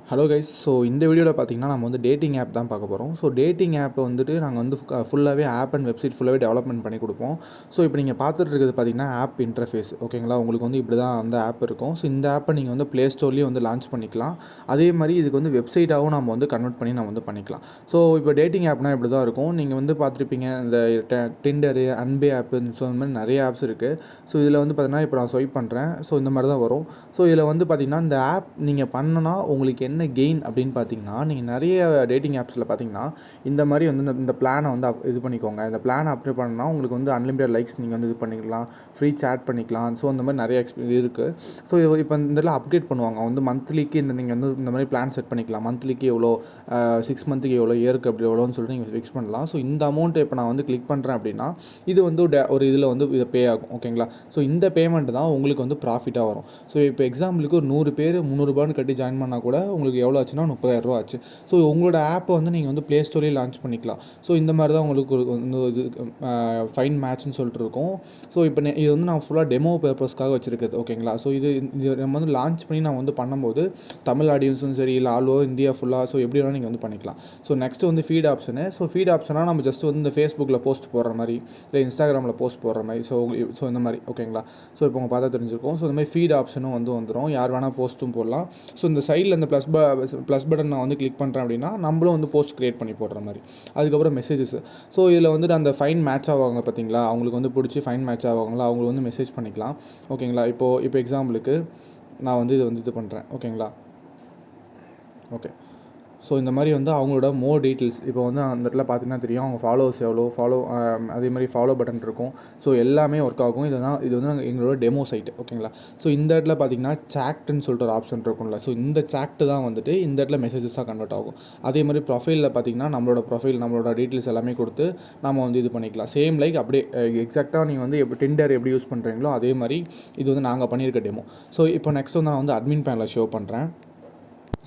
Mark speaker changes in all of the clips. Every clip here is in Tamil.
Speaker 1: Hello guys. ஸோ இந்த வீடியோவில் பார்த்தீங்கன்னா நம்ம வந்து டேட்டிங் ஆப் தான் பார்க்க போகிறோம். ஸோ டேட்டிங் ஆப்பை வந்துட்டு நாங்கள் வந்து ஃபுல்லாகவே ஆப் அண்ட் வெப்சைட் ஃபுல்லாகவே டெவலப்மெண்ட் பண்ணி கொடுப்போம். ஸோ இப்போ நீங்கள் பார்த்துட்டு இருக்கிறது பார்த்தீங்கன்னா ஆப் இன்டர்ஃபேஸ். ஓகேங்களா, உங்களுக்கு வந்து இப்படி தான் அந்த ஆப் இருக்கும். ஸோ இந்த ஆப்பை நீங்கள் வந்து ப்ளே ஸ்டோர்லேயும் வந்து லான்ச் பண்ணிக்கலாம். அதே மாதிரி இதுக்கு வந்து வெப்சைட்டாகவும் நம்ம வந்து கன்வெர்ட் பண்ணி நம்ம வந்து பண்ணிக்கலாம். ஸோ இப்போ டேட்டிங் ஆப்னா இப்படி தான் இருக்கும். நீங்கள் வந்து பார்த்துருப்பீங்க இந்த டிண்டரு, அன்பே ஆப்பு, ஸோ இந்த மாதிரி நிறைய ஆப்ஸ் இருக்குது. ஸோ இதில் வந்து பார்த்தீங்கன்னா இப்போ நான் ஸ்வைப் பண்ணுறேன். ஸோ இந்த மாதிரி தான் வரும். ஸோ இதில் வந்து பார்த்தீங்கன்னா இந்த ஆப் நீங்கள் பண்ணனா உங்களுக்கு என்ன கெயின் அப்படின்னு பார்த்தீங்கன்னா, நீங்கள் நிறைய டேட்டிங் ஆப்ஸில் பார்த்தீங்கன்னா இந்த மாதிரி வந்து இந்த பிளானை வந்து இது பண்ணிக்கோங்க. இந்த பிளானை அப்ளை பண்ணால் உங்களுக்கு வந்து அன்லிமிட்டட் லைக்ஸ் நீங்கள் வந்து இது பண்ணிக்கலாம், ஃப்ரீ சேட் பண்ணிக்கலாம். ஸோ இந்த மாதிரி நிறைய இது இருக்குது. ஸோ இப்போ இதெல்லாம் அப்டேட் பண்ணுவாங்க. வந்து மந்த்லிக்கு நீங்கள் வந்து இந்த மாதிரி பிளான் செட் பண்ணிக்கலாம். மந்த்லிக்கு எவ்வளோ, 6 மந்த்துக்கு எவ்வளோ, இயருக்கு அப்படி எவ்வளோன்னு சொல்லிட்டு நீங்கள் ஃபிக்ஸ் பண்ணலாம். ஸோ இந்த அமௌண்ட்டை இப்போ நான் வந்து கிளிக் பண்ணுறேன் அப்படின்னா இது வந்து ஒரு இதில் வந்து இதை பே ஆகும். ஓகேங்களா, ஸோ இந்த பேமெண்ட் தான் உங்களுக்கு வந்து ப்ராஃபிட்டாக வரும். ஸோ இப்போ எக்ஸாம்பிளுக்கு ஒரு 100 பேர் 300 கட்டி ஜாயின் பண்ணால் கூட உங்களுக்கு எவ்வளோ ஆச்சுன்னா 30,000 ஆச்சு. ஸோ உங்களோட ஆப்பை வந்து நீங்கள் வந்து ப்ளே ஸ்டோரில் லான்ச் பண்ணிக்கலாம். ஸோ இந்த மாதிரி தான் உங்களுக்கு ஒரு இது ஃபைன் மேட்ச்னு சொல்லிட்டு இருக்கும். ஸோ இப்போ இது வந்து நான் ஃபுல்லாக டெமோ பர்பஸ்க்காக வச்சுருக்குது. ஓகேங்களா, ஸோ இது நம்ம வந்து லான்ச் பண்ணி நான் வந்து பண்ணும்போது தமிழ் ஆடியன்ஸும் சரி, இல்லை ஆல் ஓவர் இந்தியா ஃபுல்லாக ஸோ எப்படி வேணால் நீங்கள் வந்து பண்ணிக்கலாம். ஸோ நெக்ஸ்ட்டு வந்து ஃபீட் ஆப்ஷனு. ஸோ ஃபீட் ஆப்ஷனாக நம்ம ஜஸ்ட் வந்து இந்த ஃபேஸ்புக்கில் போஸ்ட் போடுற மாதிரி, இல்லை இன்ஸ்டாகிராமில் போஸ்ட் போடுற மாதிரி. ஸோ இந்த மாதிரி. ஓகேங்களா, ஸோ இப்போ உங்கள் பார்த்தா தெரிஞ்சிருக்கும். ஸோ இந்த மாதிரி ஃபீட் ஆப்ஷனும் வந்து வந்துடும். யார் வேணால் போஸ்ட்டும் போடலாம். ஸோ இந்த சைடில் இந்த ப்ளஸ் பட்டன் நான் வந்து கிளிக் பண்ணுறேன் அப்படின்னா நம்மளும் வந்து போஸ்ட் க்ரியேட் பண்ணி போடுற மாதிரி. அதுக்கப்புறம் மெசேஜஸ். ஸோ இதில் வந்துட்டு அந்த ஃபைன் மேட்ச் ஆவாங்க பார்த்தீங்களா, அவங்களுக்கு வந்து பிடிச்சி ஃபைன் மேட்ச் ஆவாங்களா அவங்களுக்கு வந்து மெசேஜ் பண்ணிக்கலாம். ஓகேங்களா, இப்போ எக்ஸாம்பிளுக்கு நான் வந்து இது பண்ணுறேன். ஓகேங்களா, ஓகே. ஸோ இந்த மாதிரி வந்து அவங்களோட மோர் டீட்டெயில்ஸ் இப்போ வந்து அந்த இடத்துல பார்த்தீங்கன்னா தெரியும் அவங்க ஃபாலோவர்ஸ் எவ்வளோ, அதே மாதிரி ஃபாலோ பட்டன் இருக்கும். ஸோ எல்லாமே ஒர்க் ஆகும். இது வந்து எங்களோட டெமோ சைட்டு. ஓகேங்களா, ஸோ இந்த இடத்துல பார்த்தீங்கன்னா சாட்னு சொல்லிட்டு ஒரு ஆப்ஷன் இருக்கும்ல. ஸோ இந்த சாட்டு தான் வந்துட்டு இந்த இடத்துல மெசேஜஸாக கன்வெர்ட் ஆகும். அதே மாதிரி ப்ரொஃபைலில் பார்த்தீங்கன்னா நம்மளோட டீட்டெயில்ஸ் எல்லாமே கொடுத்து நம்ம வந்து இது பண்ணிக்கலாம். சேம் லைக் அப்படியே எக்ஸாக்டாக நீங்கள் வந்து டிண்டர் எப்படி யூஸ் பண்ணுறீங்களோ அதே மாதிரி இது வந்து நாங்கள் பண்ணியிருக்க டெமோ. ஸோ இப்போ நெக்ஸ்ட் வந்து நான் வந்து அட்மின் பேனலில் ஷோ பண்ணுறேன்.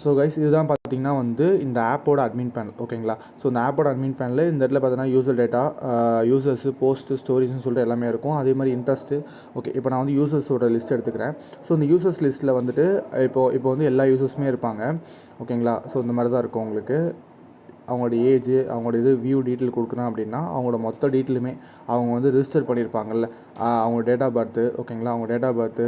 Speaker 1: ஸோ கைஸ், இதுதான் பார்த்தீங்கன்னா வந்து இந்த ஆப்போட அட்மின் பேனல். ஓகேங்களா, ஸோ இந்த ஆப்போட அட்மின் பேனலில் இந்த இடத்துல பார்த்தீங்கன்னா யூசர் டேட்டா, யூசர்ஸு, போஸ்ட்டு, ஸ்டோரிஸ்னு சொல்லிட்டு எல்லாமே இருக்கும். அதே மாதிரி இன்ட்ரெஸ்ட்டு. ஓகே, இப்போ நான் வந்து யூசர்ஸோட லிஸ்ட் எடுத்துக்கிறேன். ஸோ இந்த யூசர்ஸ் லிஸ்ட்டில் வந்துட்டு இப்போ வந்து எல்லா யூசர்ஸுமே இருப்பாங்க. ஓகேங்களா, ஸோ இந்த மாதிரி தான் இருக்கும் உங்களுக்கு. அவங்களோட ஏஜ், அவங்களோட இது வியூ டீட்டெயில் கொடுக்குறேன் அப்படின்னா அவங்களோட மொத்த டீட்டெயிலுமே அவங்க வந்து ரிஜிஸ்டர் பண்ணியிருப்பாங்கல்ல, அவங்க டேட் ஆஃப் பர்த்து. ஓகேங்களா, அவங்க டேட் ஆஃப் பர்த்து,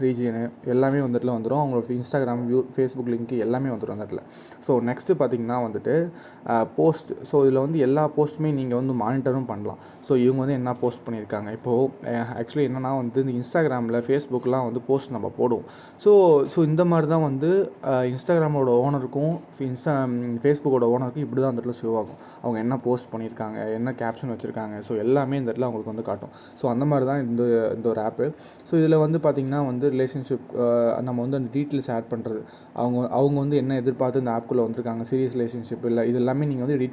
Speaker 1: ரீஜியனு எல்லாமே வந்துட்டுல வந்துடும். அவங்களோட இன்ஸ்டாகிராம், ஃபேஸ்புக் லிங்க்கு எல்லாமே வந்துடும் அந்த இடத்துல. ஸோ நெக்ஸ்ட்டு பார்த்திங்கன்னா வந்துட்டு போஸ்ட். ஸோ இதில் வந்து எல்லா போஸ்ட்டுமே நீங்கள் வந்து மானிட்டரும் பண்ணலாம். ஸோ இவங்க வந்து என்ன போஸ்ட் பண்ணியிருக்காங்க. இப்போது ஆக்சுவலி என்னென்னா வந்து இந்த இன்ஸ்டாகிராமில், ஃபேஸ்புக்கெலாம் வந்து போஸ்ட் நம்ம போடுவோம். ஸோ இந்த மாதிரி தான் வந்து இன்ஸ்டாகிராமோட ஓனருக்கும் ஃபேஸ்புக்கோட ஓனருக்கும் இப்படி தான் அந்த இடத்துல ஷோ ஆகும். அவங்க என்ன போஸ்ட் பண்ணியிருக்காங்க, என்ன கேப்ஷன் வச்சுருக்காங்க, ஸோ எல்லாமே இந்த இடத்துல அவங்களுக்கு வந்து காட்டும். ஸோ அந்த மாதிரி தான் இந்த ஒரு ஆப்பு. ஸோ இதில் வந்து பார்த்திங்கன்னா வந்து ரிலேஷன்ஷிப், நம்ம வந்து அந்த டீட்டெயில்ஸ் ஆட் பண்ணுறது, அவங்க வந்து என்ன எதிர்பார்த்து இந்த ஆப்குள்ளே வந்திருக்காங்க, சீரியஸ் ரிலேஷன்ஷிப் இல்லை, இது எல்லாமே நீங்கள் வந்து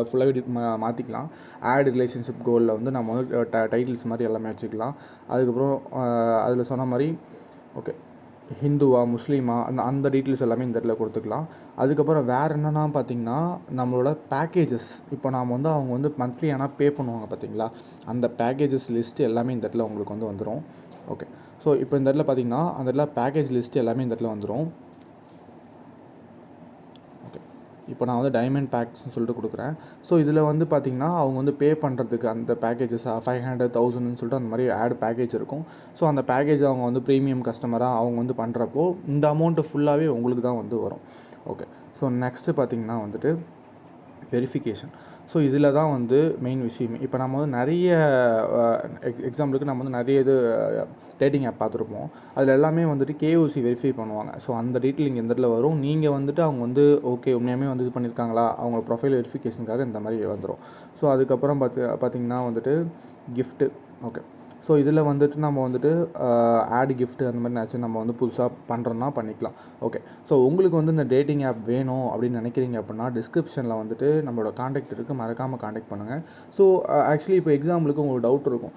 Speaker 1: ஃபுல்லாகவே மாற்றிக்கலாம். ஆட் ரிலேஷன்ஷிப் கோலில் வந்து நம்ம வந்து டைட்டில்ஸ் மாதிரி எல்லாமே வச்சுக்கலாம். அதுக்கப்புறம் அதில் சொன்ன மாதிரி ஓகே ஹிந்துவா, முஸ்லீமா, அந்த டீட்டெயில்ஸ் எல்லாமே இந்த இடத்துல கொடுத்துக்கலாம். அதுக்கப்புறம் வேறு என்னென்னா பார்த்திங்கன்னா நம்மளோட பேக்கேஜஸ். இப்போ நாம் வந்து அவங்க வந்து மந்த்லி ஆனால் பே பண்ணுவாங்க பார்த்தீங்களா, அந்த பேக்கேஜஸ் லிஸ்ட்டு எல்லாமே இந்த இடத்துல உங்களுக்கு வந்து வந்துடும். ஓகே, ஸோ இப்போ இந்த இடத்துல பார்த்திங்கன்னா அந்த இடத்துல பேக்கேஜ் லிஸ்ட்டு எல்லாமே இந்த இடத்துல வந்துடும். இப்போ நான் வந்து டைமண்ட் பேக்ஸ்னு சொல்லிட்டு கொடுக்குறேன். ஸோ இதில் வந்து பார்த்திங்கன்னா அவங்க வந்து பே பண்ணுறதுக்கு அந்த பேக்கேஜஸ் 500, 1000ன்னு சொல்லிட்டு அந்த மாதிரி ஆட் பேக்கேஜ் இருக்கும். ஸோ அந்த பேக்கேஜ் அவங்க வந்து ப்ரீமியம் கஸ்டமராக அவங்க வந்து பண்ணுறப்போ இந்த அமௌண்ட்டு ஃபுல்லாகவே உங்களுக்கு தான் வந்து வரும். ஓகே, ஸோ நெக்ஸ்ட்டு பார்த்திங்கன்னா வந்துட்டு வெரிஃபிகேஷன். ஸோ இதில் தான் வந்து மெயின் விஷயமே. இப்போ நம்ம வந்து நிறைய எக்ஸாம்பிளுக்கு நம்ம வந்து நிறைய டேட்டிங் ஆப் பார்த்துருப்போம். அதில் எல்லாமே வந்துட்டு KYC வெரிஃபை பண்ணுவாங்க. ஸோ அந்த டீட்டெயில் இங்கே இந்த இடத்துல வரும். நீங்கள் வந்துட்டு அவங்க வந்து ஓகே உண்மையாகவே வந்து இது பண்ணியிருக்காங்களா, அவங்க ப்ரொஃபைல் வெரிஃபிகேஷனுக்காக இந்த மாதிரி வந்துடும். ஸோ அதுக்கப்புறம் பார்த்திங்கன்னா வந்துட்டு கிஃப்ட்டு. ஓகே, ஸோ இதில் வந்துட்டு நம்ம வந்துட்டு ஆட் கிஃப்ட்டு அந்த மாதிரி நினச்சி நம்ம வந்து புதுசாக பண்ணுறோன்னா பண்ணிக்கலாம். ஓகே, ஸோ உங்களுக்கு வந்து இந்த டேட்டிங் ஆப் வேணும் அப்படின்னு நினைக்கிறீங்க அப்படின்னா டிஸ்கிரிப்ஷனில் வந்துட்டு நம்மளோட காண்டாக்ட் இருக்குது, மறக்காமல் காண்டாக்ட் பண்ணுங்கள். ஸோ ஆக்சுவலி இப்போ எக்ஸாம்பிளுக்கு உங்களுக்கு டவுட் இருக்கும்,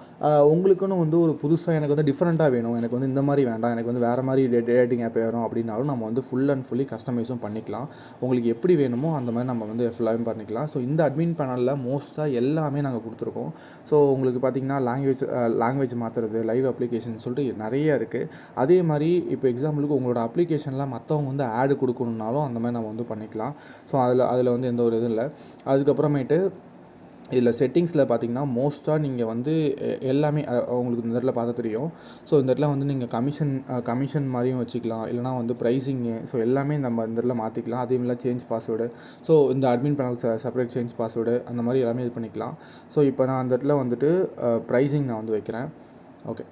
Speaker 1: உங்களுக்குன்னு வந்து ஒரு புதுசாக எனக்கு வந்து டிஃப்ரெண்ட்டாக வேணும், எனக்கு வந்து இந்த மாதிரி வேண்டாம், எனக்கு வந்து வேறு மாதிரி டேட்டிங் ஆப் வேணும் அப்படின்னாலும் நம்ம வந்து ஃபுல் அண்ட் ஃபுல்லி கஸ்டமைஸும் பண்ணிக்கலாம். உங்களுக்கு எப்படி வேணுமோ அந்த மாதிரி நம்ம வந்து ஃபுல்லாகவே பண்ணிக்கலாம். ஸோ இந்த அட்மின் பேனலில் மோஸ்ட்டாக எல்லாமே நாங்கள் கொடுத்துருக்கோம். ஸோ உங்களுக்கு பார்த்திங்கன்னா லாங்குவேஜ் லாங்குவேஜ் மாற்றுறது, லைவ் அப்ளிகேஷன் சொல்லிட்டு நிறைய இருக்குது. அதே மாதிரி இப்போ எக்ஸாம்பிளுக்கு உங்களோட அப்ளிகேஷனில் மற்றவங்க வந்து ஆடு கொடுக்கணுன்னாலும் அந்த மாதிரி நம்ம வந்து பண்ணிக்கலாம். ஸோ அதில் வந்து எந்த ஒரு இதுவும் இல்லை. அதுக்கப்புறமேட்டு இதில் செட்டிங்ஸில் பார்த்தீங்கன்னா மோஸ்ட்டாக நீங்கள் வந்து எல்லாமே உங்களுக்கு இந்த இடத்துல பார்த்தா தெரியும். ஸோ இந்த இடத்துல வந்து நீங்கள் கமிஷன் மாதிரியும் வச்சுக்கலாம், இல்லைனா வந்து ப்ரைஸிங்கு, ஸோ எல்லாமே நம்ம இந்த இடத்துல மாற்றிக்கலாம். அதே மாதிரி சேஞ்ச் பாஸ்வேர்டு, ஸோ இந்த admin panel separate change password அந்த மாதிரி எல்லாமே இது பண்ணிக்கலாம். ஸோ இப்போ நான் அந்த இடத்துல வந்துட்டு ப்ரைஸிங் நான் வந்து வைக்கிறேன். ஓகே.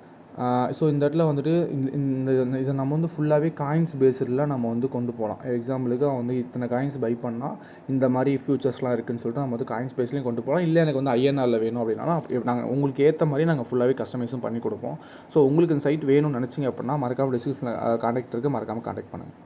Speaker 1: ஸோ இந்த இடத்துல வந்துட்டு இந்த இதை நம்ம வந்து ஃபுல்லாகவே காயின்ஸ் பேஸ்டில் நம்ம வந்து கொண்டு போகலாம். எக்ஸாம்பிளுக்கு அவன் வந்து இத்தனை காயின்ஸ் பை பண்ணால் இந்த மாதிரி ஃபியூச்சர்ஸ்லாம் இருக்குதுன்னு சொல்லிட்டு நம்ம வந்து காயின்ஸ் பேஸ்லேயும் கொண்டு போகலாம். இல்லை எனக்கு வந்து ஐஎன்ஆரில் வேணும் அப்படின்னாலும் நாங்கள் உங்களுக்கு ஏற்ற மாதிரி நாங்கள் ஃபுல்லாகவே கஸ்டமைஸும் பண்ணி கொடுப்போம். ஸோ உங்களுக்கு இந்த சைட் வேணும்னு நினச்சிங்க அப்படின்னா மறக்காமல் டிஸ்கிரிப்ஷனில் கான்டாக்ட் இருக்குது, மறக்காமல் கான்டாக்ட் பண்ணுங்கள்.